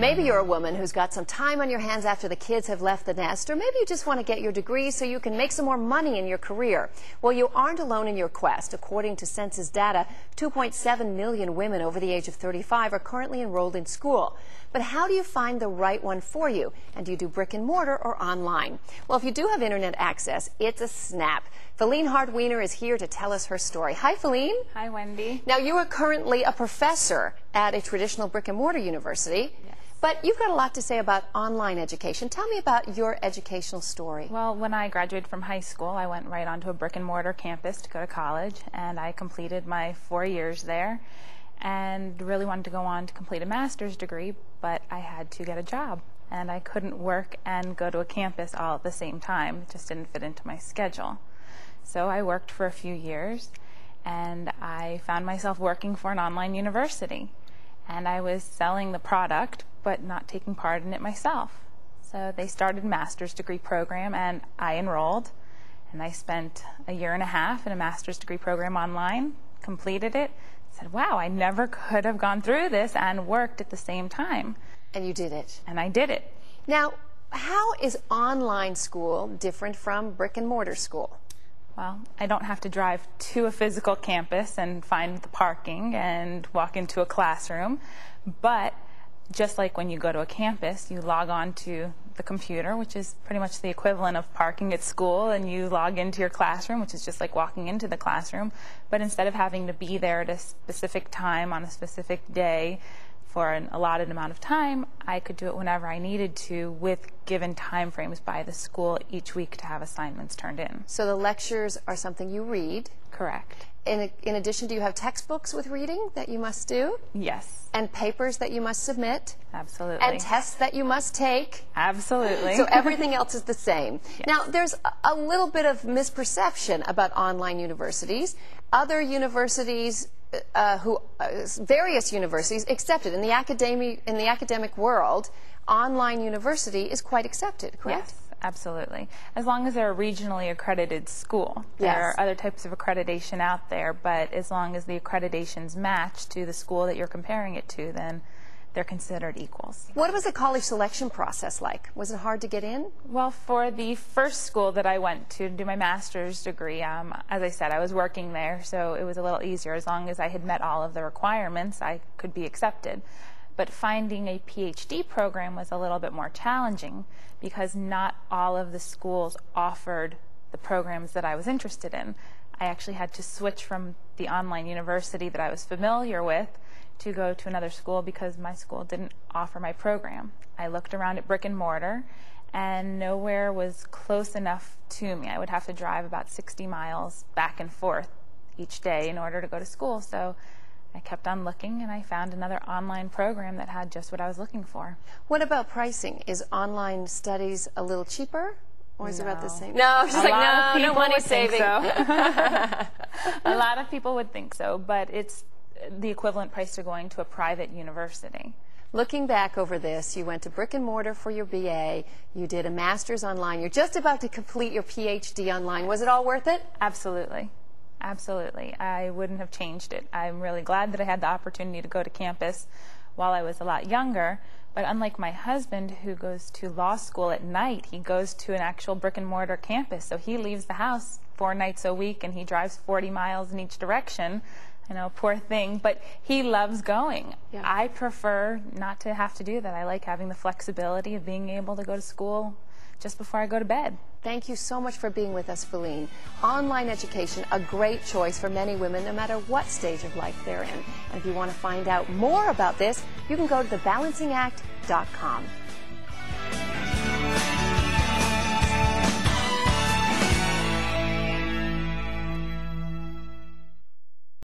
Maybe you're a woman who's got some time on your hands after the kids have left the nest, or maybe you just want to get your degree so you can make some more money in your career. Well, you aren't alone in your quest. According to census data, 2.7 million women over the age of 35 are currently enrolled in school. But how do you find the right one for you? And do you do brick and mortar or online? Well, if you do have internet access, it's a snap. Philene Harte-Weiner is here to tell us her story. Hi, Philene. Hi, Wendy. Now, you are currently a professor at a traditional brick and mortar university. Yes. But you've got a lot to say about online education. Tell me about your educational story. Well, when I graduated from high school, I went right onto a brick and mortar campus to go to college, and I completed my 4 years there and really wanted to go on to complete a master's degree, but I had to get a job, and I couldn't work and go to a campus all at the same time. It just didn't fit into my schedule. So I worked for a few years, and I found myself working for an online university. And I was selling the product, but not taking part in it myself. So they started a master's degree program, and I enrolled. And I spent a year and a half in a master's degree program online, completed it, said, wow, I never could have gone through this and worked at the same time. And you did it. And I did it. Now, how is online school different from brick and mortar school? Well, I don't have to drive to a physical campus and find the parking and walk into a classroom, but just like when you go to a campus, you log on to the computer, which is pretty much the equivalent of parking at school, and you log into your classroom, which is just like walking into the classroom, but instead of having to be there at a specific time on a specific day for an allotted amount of time, I could do it whenever I needed to with given time frames by the school each week to have assignments turned in. So the lectures are something you read? Correct. In addition, do you have textbooks with reading that you must do? Yes. And papers that you must submit? Absolutely. And tests that you must take? Absolutely. So everything else is the same. Yes. Now, there's a little bit of misperception about online universities. Other universities various universities accepted. In the academic world, online university is quite accepted, correct? Yes, absolutely. As long as they're a regionally accredited school. Yes. There are other types of accreditation out there, but as long as the accreditations match to the school that you're comparing it to, then they're considered equals. What was the college selection process like? Was it hard to get in? Well, for the first school that I went to do my master's degree, as I said, I was working there, so it was a little easier. As long as I had met all of the requirements, I could be accepted. But finding a PhD program was a little bit more challenging because not all of the schools offered the programs that I was interested in. I actually had to switch from the online university that I was familiar with to go to another school because my school didn't offer my program. I looked around at brick and mortar, and nowhere was close enough to me. I would have to drive about 60 miles back and forth each day in order to go to school. So I kept on looking, and I found another online program that had just what I was looking for. What about pricing? Is online studies a little cheaper? Or is it about the same? No, she's like, no money saving. So. A lot of people would think so, but it's the equivalent price to going to a private university. Looking back over this, you went to brick and mortar for your BA, you did a master's online, you're just about to complete your PhD online. Was it all worth it? Absolutely. Absolutely. I wouldn't have changed it. I'm really glad that I had the opportunity to go to campus while I was a lot younger, but unlike my husband who goes to law school at night, he goes to an actual brick and mortar campus, so he leaves the house 4 nights a week and he drives 40 miles in each direction. I know, poor thing, but he loves going. Yeah. I prefer not to have to do that. I like having the flexibility of being able to go to school just before I go to bed. Thank you so much for being with us, Philene. Online education, a great choice for many women, no matter what stage of life they're in. And if you want to find out more about this, you can go to thebalancingAct.com.